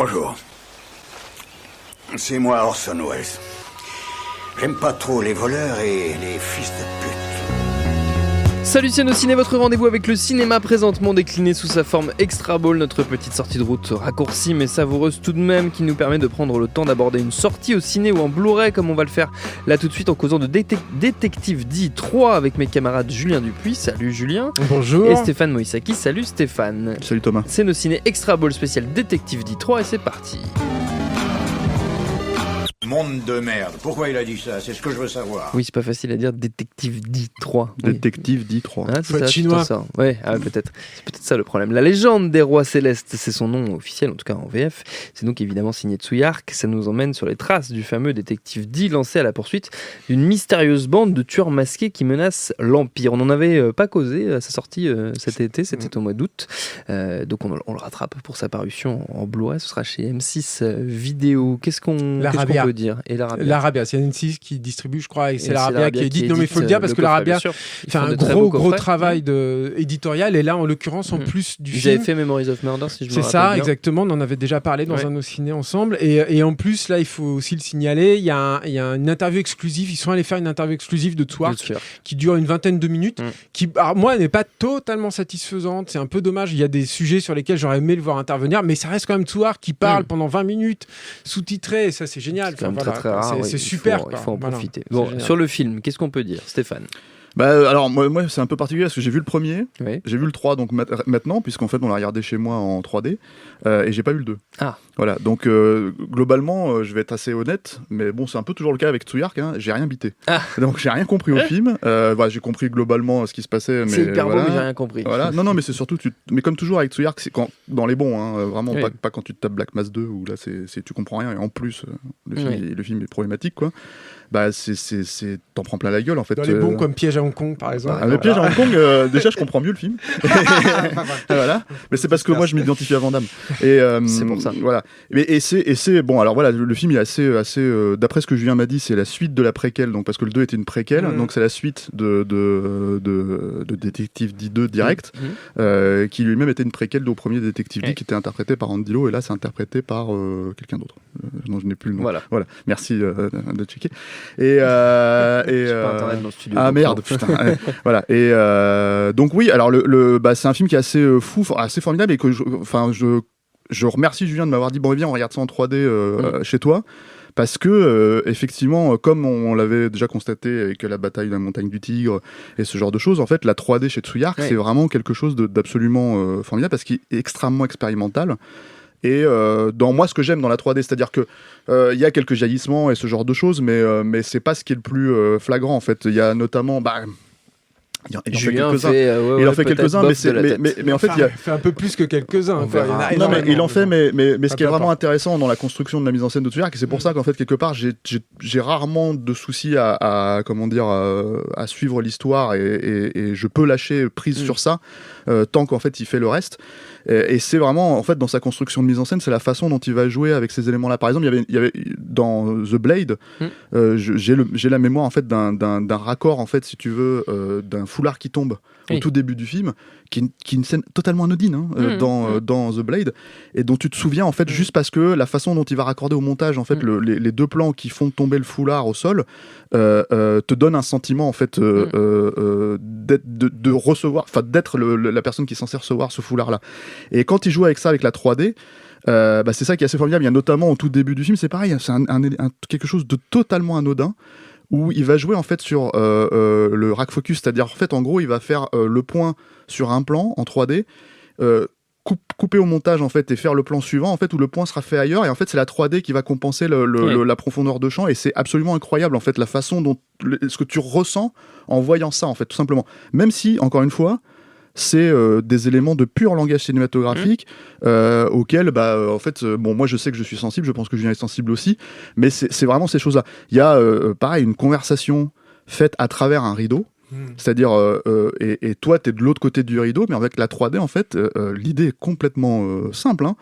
Bonjour. C'est moi Orson Welles. J'aime pas trop les voleurs et les fils de pute. Salut c'est Ciné, votre rendez-vous avec le cinéma présentement décliné sous sa forme Extra Ball, notre petite sortie de route raccourcie mais savoureuse tout de même qui nous permet de prendre le temps d'aborder une sortie au ciné ou en Blu-ray comme on va le faire là tout de suite en causant de Détective D3 avec mes camarades Julien Dupuis, salut Julien. Bonjour. Et Stéphane Moïsaki, salut Stéphane. Salut Thomas. C'est nos ciné Extra Ball spécial Détective D3 et c'est parti. Monde de merde. Pourquoi il a dit ça? C'est ce que je veux savoir. Oui, c'est pas facile à dire, Détective D3. Détective D3. Ah, Faut être chinois. Ça. Ouais, peut-être. C'est peut-être ça le problème. La légende des rois célestes, c'est son nom officiel, en tout cas en VF. C'est donc évidemment signé Tsuyark. Ça nous emmène sur les traces du fameux détective D lancé à la poursuite d'une mystérieuse bande de tueurs masqués qui menacent l'Empire. On n'en avait pas causé à sa sortie cet été, c'était au mois d'août. Donc on le rattrape pour sa parution en Blu-ray. Ce sera chez M6 Vidéo. Qu'est-ce qu'on peut dire? Et l'Arabia, c'est N6 qui distribue, je crois, et c'est l'Arabia qui édite. Non, mais il faut le dire parce que l'Arabia fait un gros travail éditorial. Et là, en l'occurrence, en plus du film. Ils avaient fait Memories of Murder, si je me rappelle bien. C'est ça, exactement. On en avait déjà parlé dans un de nos ciné ensemble. Et en plus, là, il faut aussi le signaler. Il y a une interview exclusive. Ils sont allés faire une interview exclusive de Tsuyark qui dure une vingtaine de minutes. Qui, alors, moi, n'est pas totalement satisfaisante. C'est un peu dommage. Il y a des sujets sur lesquels j'aurais aimé le voir intervenir. Mais ça reste quand même Tsuyark qui parle pendant 20 minutes, sous-titré. Et ça, c'est génial. Très rare, c'est super. Il faut en profiter. Bon, sur le film, qu'est-ce qu'on peut dire, Stéphane? Alors moi c'est un peu particulier parce que j'ai vu le premier, j'ai vu le 3 donc maintenant puisqu'en fait on l'a regardé chez moi en 3D et j'ai pas vu le 2. Ah. Voilà, donc globalement je vais être assez honnête, mais bon c'est un peu toujours le cas avec Tsuyark, hein, j'ai rien bité. Ah. Donc j'ai rien compris au film, j'ai compris globalement ce qui se passait. C'est hyper beau mais j'ai rien compris. Voilà. Non mais c'est surtout, mais comme toujours avec Tsuyark, c'est dans les bons, hein, vraiment pas quand tu te tapes Black Mass 2 où là tu comprends rien et en plus le film est problématique quoi. T'en prends plein la gueule en fait. Dans les bons comme Piège à Hong Kong par exemple. Le Piège à Hong Kong, déjà je comprends mieux le film. Voilà. Mais c'est parce que moi je m'identifie à Van Damme. Et c'est pour ça. Voilà. Et c'est bon. Alors voilà, le film est assez d'après ce que Julien m'a dit, c'est la suite de la préquelle. Donc parce que le 2 était une préquelle, donc c'est la suite de Détective D2 direct, qui lui-même était une préquelle au premier Détective D qui était interprété par Andy Lau et là c'est interprété par quelqu'un d'autre. Non, je n'ai plus le nom. Voilà. Merci de checker. Internet dans le studio. Ah merde, putain. Voilà. Et donc oui, alors c'est un film qui est assez fou, assez formidable et que je remercie Julien de m'avoir dit bon viens on regarde ça en 3D chez toi. Parce que, effectivement, comme on l'avait déjà constaté avec la bataille de la montagne du Tigre et ce genre de choses, en fait, la 3D chez Tsuyark, c'est vraiment quelque chose d'absolument formidable parce qu'il est extrêmement expérimental. Et dans moi, ce que j'aime dans la 3D, c'est-à-dire que il y a quelques jaillissements et ce genre de choses, mais c'est pas ce qui est le plus flagrant, en fait. Il y a notamment... il en fait quelques-uns, mais en fait il fait un peu plus que quelques-uns. Non mais il en fait, mais ce qui est vraiment intéressant dans la construction de la mise en scène de Tsuyark, c'est pour ça qu'en fait quelque part j'ai rarement de soucis à suivre l'histoire et je peux lâcher prise sur ça tant qu'en fait il fait le reste. Et c'est vraiment en fait dans sa construction de mise en scène, c'est la façon dont il va jouer avec ces éléments-là. Par exemple, il y avait dans The Blade, j'ai la mémoire en fait d'un raccord en fait si tu veux d'un foulard qui tombe au tout début du film, qui est une scène totalement anodine dans The Blade, et dont tu te souviens en fait juste parce que la façon dont il va raccorder au montage en fait les deux plans qui font tomber le foulard au sol te donne un sentiment en fait de recevoir, enfin d'être la personne qui est censée recevoir ce foulard là. Et quand il joue avec ça avec la 3D, c'est ça qui est assez formidable. Il y a notamment au tout début du film, c'est pareil, c'est quelque chose de totalement anodin, où il va jouer en fait sur le rack focus, c'est-à-dire en fait en gros il va faire le point sur un plan en 3D, couper au montage en fait et faire le plan suivant en fait où le point sera fait ailleurs, et en fait c'est la 3D qui va compenser la profondeur de champ, et c'est absolument incroyable en fait la façon dont ce que tu ressens en voyant ça en fait tout simplement, même si encore une fois c'est des éléments de pur langage cinématographique auxquels en fait moi je sais que je suis sensible, je pense que Julien est sensible aussi, mais c'est vraiment ces choses là. Il y a pareil une conversation faite à travers un rideau, c'est-à-dire et toi t'es de l'autre côté du rideau, mais avec la 3D en fait l'idée est complètement simple, hein,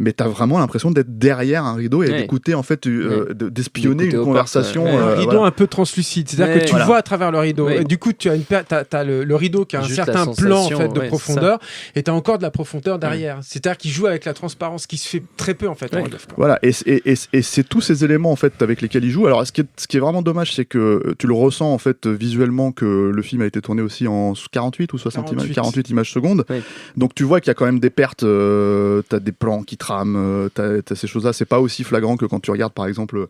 mais t'as vraiment l'impression d'être derrière un rideau et d'écouter en fait d'espionner une conversation. Un rideau un peu translucide, c'est-à-dire que tu vois à travers le rideau. Et du coup, tu as t'as le rideau qui a un certain plan en fait de profondeur, et t'as encore de la profondeur derrière. C'est-à-dire qu'il joue avec la transparence, qui se fait très peu en fait. Voilà, et c'est tous ces éléments en fait avec lesquels il joue. Alors, ce qui est vraiment dommage, c'est que tu le ressens en fait visuellement que le film a été tourné aussi en 48 ou 48 images secondes. Donc tu vois qu'il y a quand même des pertes. T'as des plans qui trament, t'as ces choses-là. C'est pas aussi flagrant que quand tu regardes par exemple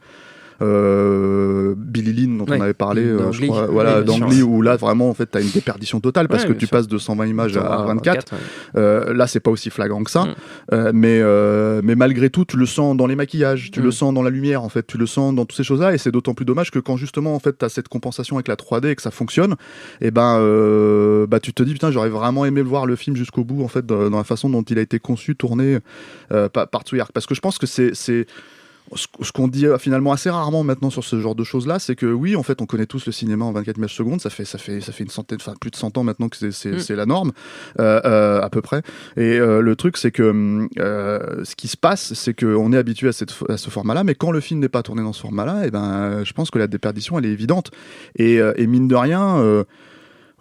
Billy Lynn dont on avait parlé, je crois, d'Angly, où là vraiment en fait t'as une déperdition totale parce que tu passes de 120 images à 24. Là c'est pas aussi flagrant que ça, mais malgré tout tu le sens dans les maquillages, tu le sens dans la lumière en fait, tu le sens dans toutes ces choses-là, et c'est d'autant plus dommage que quand justement en fait t'as cette compensation avec la 3D et que ça fonctionne, et tu te dis putain, j'aurais vraiment aimé voir le film jusqu'au bout en fait dans la façon dont il a été conçu, tourné par Tsuyark, parce que je pense que c'est ce qu'on dit finalement assez rarement maintenant sur ce genre de choses-là, c'est que oui, en fait, on connaît tous le cinéma en 24 images secondes, ça fait une centaine, enfin plus de 100 ans maintenant que c'est la norme, à peu près. Et le truc, c'est que ce qui se passe, c'est qu'on est habitué à ce format-là, mais quand le film n'est pas tourné dans ce format-là, je pense que la déperdition, elle est évidente. Et mine de rien...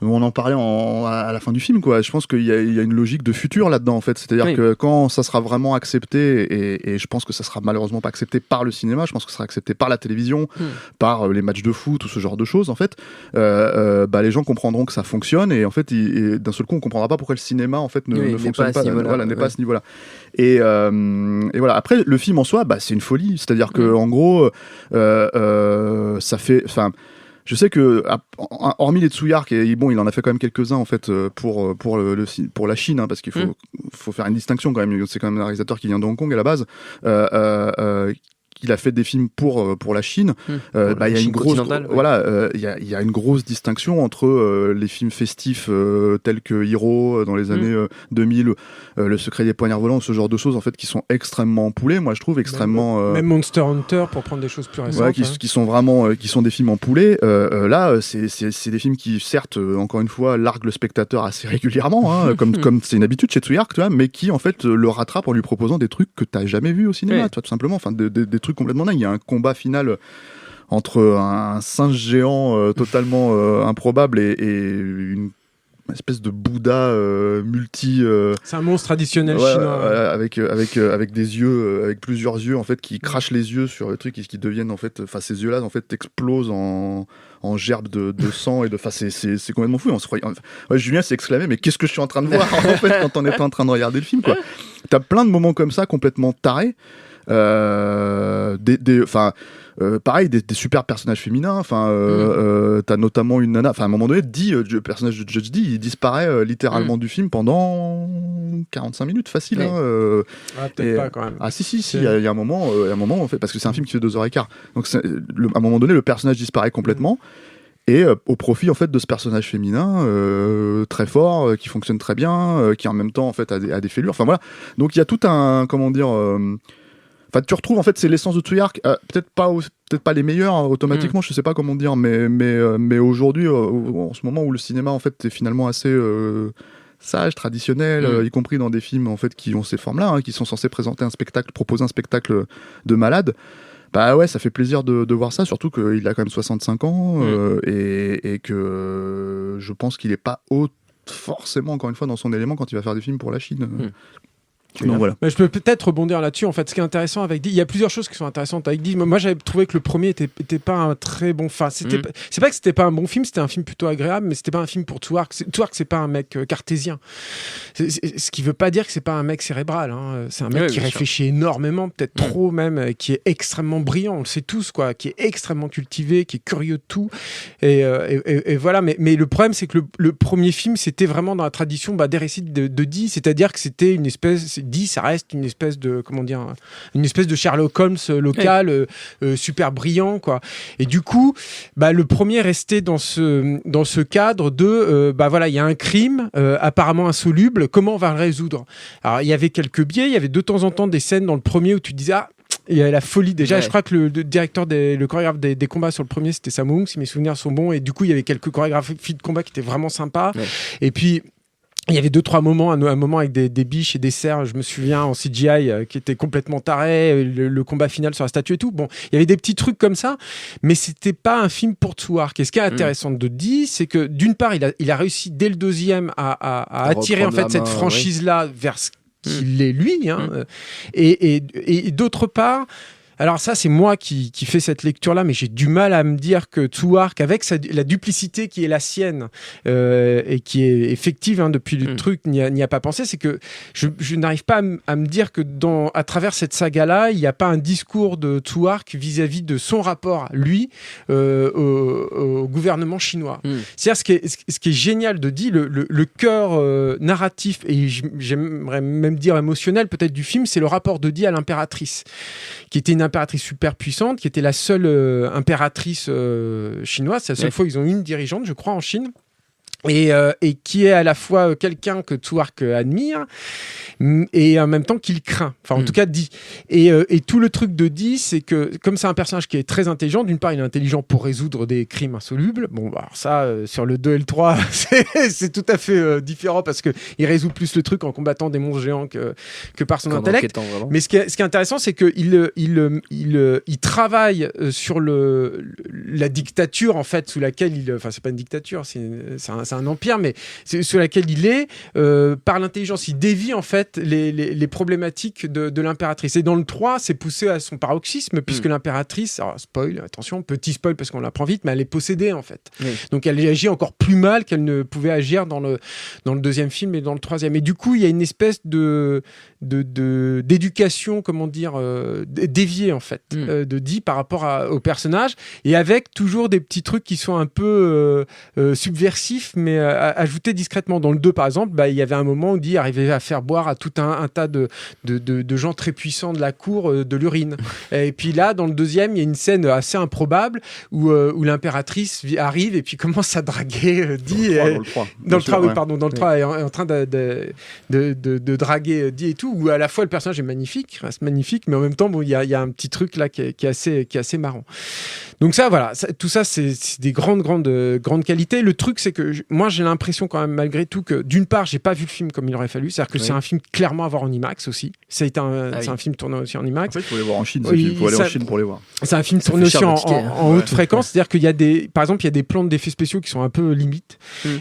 on en parlait à la fin du film, quoi. Je pense qu'il y a une logique de futur là-dedans, en fait. C'est-à-dire que quand ça sera vraiment accepté, et je pense que ça sera malheureusement pas accepté par le cinéma, je pense que ça sera accepté par la télévision, par les matchs de foot, tout ce genre de choses, en fait, les gens comprendront que ça fonctionne, et en fait, d'un seul coup, on comprendra pas pourquoi le cinéma, en fait, ne fonctionne pas. N'est pas à ce niveau-là. Et voilà. Après, le film en soi, c'est une folie. C'est-à-dire que, en gros, ça fait, je sais que, hormis les Tsuyark, il en a fait quand même quelques-uns en fait pour la Chine, hein, parce qu'il faut faire une distinction quand même. C'est quand même un réalisateur qui vient de Hong Kong à la base. Il a fait des films pour la Chine. Il y a une grosse, il y a une grosse distinction entre les films festifs tels que Hero dans les années 2000, Le Secret des Poignards Volants, ce genre de choses en fait qui sont extrêmement empoulées. Moi, je trouve extrêmement. Même Monster Hunter pour prendre des choses plus récentes. Qui sont vraiment, qui sont des films empoulés. Là, c'est des films qui, certes, encore une fois, larguent le spectateur assez régulièrement, hein, comme c'est une habitude chez Tsuyark, tu vois, mais qui en fait le rattrape en lui proposant des trucs que t'as jamais vus au cinéma, tu vois, tout simplement. Enfin, des trucs complètement dingue. Il y a un combat final entre un singe géant totalement improbable et une espèce de Bouddha multi. C'est un monstre traditionnel chinois. Avec des yeux, avec plusieurs yeux en fait qui crachent les yeux sur le truc et qui deviennent en fait, enfin ces yeux-là en fait explosent en gerbes de sang et de, enfin c'est complètement fou. Julien s'est exclamé, mais qu'est-ce que je suis en train de voir en fait quand on est en train de regarder le film, quoi. T'as plein de moments comme ça complètement tarés. Pareil, des super personnages féminins. T'as notamment une nana. À un moment donné, le personnage de Judge Dee, il disparaît littéralement du film pendant 45 minutes, facile. Peut-être pas quand même. Ah si, il y a un moment en fait, parce que c'est un film qui fait 2h15. Donc à un moment donné, le personnage disparaît complètement. Et au profit en fait de ce personnage féminin très fort, qui fonctionne très bien, qui en même temps en fait a des fêlures. Enfin voilà. Donc il y a tout un, comment dire. Enfin, tu retrouves en fait c'est l'essence de Tsuyark, peut-être pas les meilleurs automatiquement, je sais pas comment dire, mais aujourd'hui, en ce moment où le cinéma en fait est finalement assez sage, traditionnel, y compris dans des films en fait qui ont ces formes-là, hein, qui sont censés proposer un spectacle de malade. Bah ouais, ça fait plaisir de voir ça, surtout qu'il a quand même 65 ans et que je pense qu'il est pas forcément encore une fois dans son élément quand il va faire des films pour la Chine. Donc, voilà. Mais je peux peut-être rebondir là-dessus. En fait, ce qui est intéressant avec Dee, il y a plusieurs choses qui sont intéressantes avec Dee. Moi, j'avais trouvé que le premier était pas un très bon. Enfin, c'est pas que c'était pas un bon film, c'était un film plutôt agréable, mais c'était pas un film pour Tsuyark. Tsuyark, c'est pas un mec cartésien. Ce qui veut pas dire que c'est pas un mec cérébral. Hein. C'est un mec qui réfléchit énormément, peut-être trop même, qui est extrêmement brillant. On le sait tous, quoi. Qui est extrêmement cultivé, qui est curieux de tout. Et voilà. Mais le problème, c'est que le premier film, c'était vraiment dans la tradition des récits de Dee, c'est-à-dire que c'était une espèce. Dee, ça reste une espèce de Sherlock Holmes local, super brillant, quoi. Et du coup, le premier restait dans ce cadre de il y a un crime apparemment insoluble, comment on va le résoudre? Alors il y avait quelques biais, il y avait de temps en temps des scènes dans le premier où tu disais il y avait la folie déjà. Je crois que le directeur le chorégraphe des combats sur le premier, c'était Sammo Hung, si mes souvenirs sont bons, et du coup il y avait quelques chorégraphies de combat qui étaient vraiment sympas. Et puis Il y avait 2-3 moments, un moment avec des biches et des cerfs, je me souviens, en CGI, qui était complètement taré, le combat final sur la statue et tout. Bon, il y avait des petits trucs comme ça, mais c'était pas un film pour Tsouark. Et ce qui est intéressant de dire, c'est que d'une part, il a réussi dès le deuxième à attirer en fait cette franchise-là vers ce qu'il est lui, et d'autre part. Alors ça, c'est moi qui fais cette lecture-là, mais j'ai du mal à me dire que Tsouark, avec la duplicité qui est la sienne et qui est effective depuis le truc, n'y a pas pensé, c'est que je n'arrive pas à me dire que à travers cette saga-là, il n'y a pas un discours de Tsouark vis-à-vis de son rapport, lui, au gouvernement chinois. C'est-à-dire ce qui est génial de dire, le cœur narratif, et j'aimerais même dire émotionnel peut-être du film, c'est le rapport de Di à l'impératrice, qui était une impératrice super puissante, qui était la seule impératrice chinoise. C'est la seule fois qu'ils ont une dirigeante, je crois, en Chine. Et qui est à la fois quelqu'un que Tsouark admire et en même temps qu'il craint, enfin en tout cas dit. Et tout le truc de Di, c'est que comme c'est un personnage qui est très intelligent, d'une part il est intelligent pour résoudre des crimes insolubles, bon alors ça sur le 2 et le 3 c'est tout à fait différent parce que il résout plus le truc en combattant des monstres géants que par son intellect. Mais ce qui est intéressant, c'est que il travaille sur la dictature en fait sous laquelle enfin c'est pas une dictature, c'est un empire, mais sur laquelle il est, par l'intelligence. Il dévie en fait les problématiques de l'impératrice. Et dans le 3, c'est poussé à son paroxysme, puisque l'impératrice, alors spoil, attention, petit spoil parce qu'on l'apprend vite, mais elle est possédée en fait. Donc elle agit encore plus mal qu'elle ne pouvait agir dans le deuxième film et dans le troisième. Et du coup, il y a une espèce d'éducation, comment dire, déviée en fait, de Di par rapport au personnage, et avec toujours des petits trucs qui sont un peu subversifs, mais ajoutés discrètement. Dans le 2, par exemple, il y avait un moment où Di arrivait à faire boire à tout un tas de gens très puissants de la cour de l'urine. Et puis là, dans le deuxième, il y a une scène assez improbable où l'impératrice arrive et puis commence à draguer Di. Dans le 3, dans le 3, elle est en train de draguer Di et tout, où à la fois le personnage est magnifique, reste magnifique, mais en même temps, bon, il y a un petit truc là qui est assez marrant. Donc ça, voilà, tout ça, c'est des grandes qualités. Le truc, c'est que moi, j'ai l'impression quand même, malgré tout, que d'une part, j'ai pas vu le film comme il aurait fallu. C'est-à-dire que c'est un film clairement à voir en IMAX aussi. C'est un film tourné aussi en IMAX. En fait, il faut les voir en Chine. Il faut aller en Chine pour les voir. C'est un film tourné aussi en haute fréquence. C'est-à-dire qu'il y a par exemple, il y a des plans d'effets spéciaux qui sont un peu limites.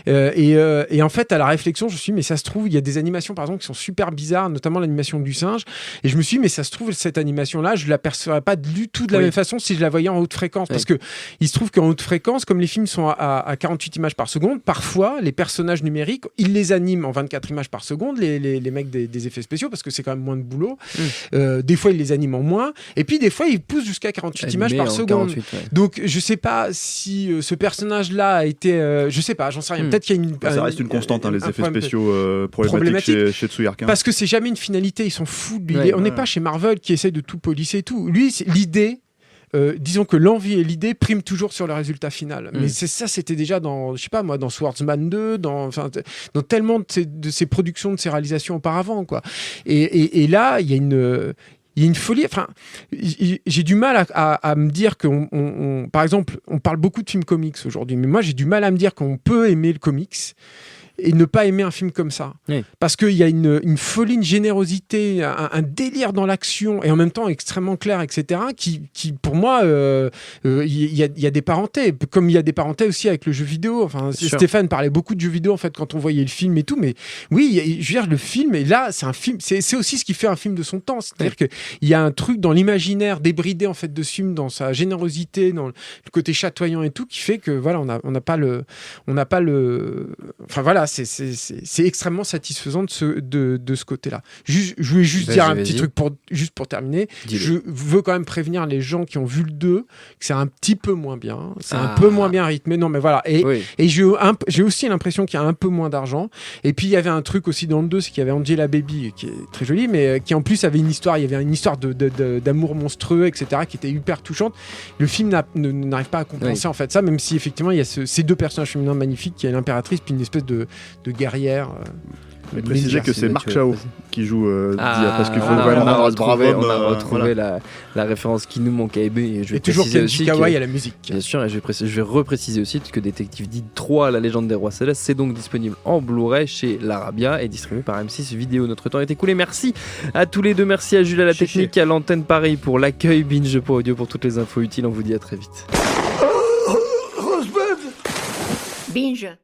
Et en fait, à la réflexion, je me suis dit, mais ça se trouve, il y a des animations, par exemple, qui sont super bizarres, notamment l'animation du singe. Et je me suis dit, mais ça se trouve, cette animation-là, je l'apercevrais pas du tout de la même façon si je la voyais en haute fréquence. Parce que il se trouve qu'en haute fréquence, comme les films sont à 48 images par seconde, parfois, les personnages numériques, ils les animent en 24 images par seconde, les mecs des effets spéciaux, parce que c'est quand même moins de boulot. Des fois, ils les animent en moins. Et puis, des fois, ils poussent jusqu'à 48 images par seconde. 48, Donc, je sais pas si ce personnage-là a été... je sais pas, j'en sais rien. Peut-être qu'il y a ça reste une constante, les effets spéciaux problématiques chez Tsouark. Parce que c'est jamais une finalité, ils s'en foutent. On n'est pas chez Marvel qui essaye de tout polisser et tout. Lui, l'idée... disons que l'envie et l'idée priment toujours sur le résultat final. Mais c'était déjà dans Swordsman 2, dans tellement de ces productions, de ces réalisations auparavant, quoi. Et là, il y a une folie. Enfin, j'ai du mal à me dire par exemple, on parle beaucoup de films comics aujourd'hui, mais moi, j'ai du mal à me dire qu'on peut aimer le comics et ne pas aimer un film comme ça. Parce qu'il y a une folie, une générosité, un délire dans l'action, et en même temps extrêmement clair, etc., qui pour moi, il y a des parentés, comme il y a des parentés aussi avec le jeu vidéo. Enfin, Stéphane parlait beaucoup de jeux vidéo, en fait, quand on voyait le film et tout, mais oui, je veux dire, le film, et là, c'est un film, c'est aussi ce qui fait un film de son temps, c'est-à-dire qu'il y a un truc dans l'imaginaire débridé, en fait, de ce film, dans sa générosité, dans le côté chatoyant et tout, qui fait que, voilà, on n'a pas le... Enfin, voilà, c'est extrêmement satisfaisant de ce côté-là. Je voulais juste dire un petit truc pour terminer. Dis-le. Je veux quand même prévenir les gens qui ont vu le 2 que c'est un petit peu moins bien. C'est un peu moins bien rythmé. Non, mais voilà. Et j'ai aussi l'impression qu'il y a un peu moins d'argent. Et puis, il y avait un truc aussi dans le 2, c'est qu'il y avait Angela Baby, qui est très jolie, mais qui en plus avait une histoire. Il y avait une histoire d'amour monstrueux, etc., qui était hyper touchante. Le film n'arrive pas à compenser en fait ça, même si effectivement, il y a ces deux personnages féminins magnifiques, qui est l'impératrice, puis une espèce de de guerrière. Mais préciser que c'est Marc Chao qui joue Dia, parce qu'il faut vraiment on a retrouvé la référence qui nous manque à Ebe. Et toujours Kenji Kawai à la musique. Bien sûr, et je vais repréciser aussi que Détective Did 3, la légende des rois célestes, c'est donc disponible en Blu-ray chez l'Arabia et distribué par M6 Vidéo. Notre temps est écoulé. Merci à tous les deux. Merci à Jules à la technique, à l'antenne Paris pour l'accueil, Binge.audio pour toutes les infos utiles. On vous dit à très vite. Binge.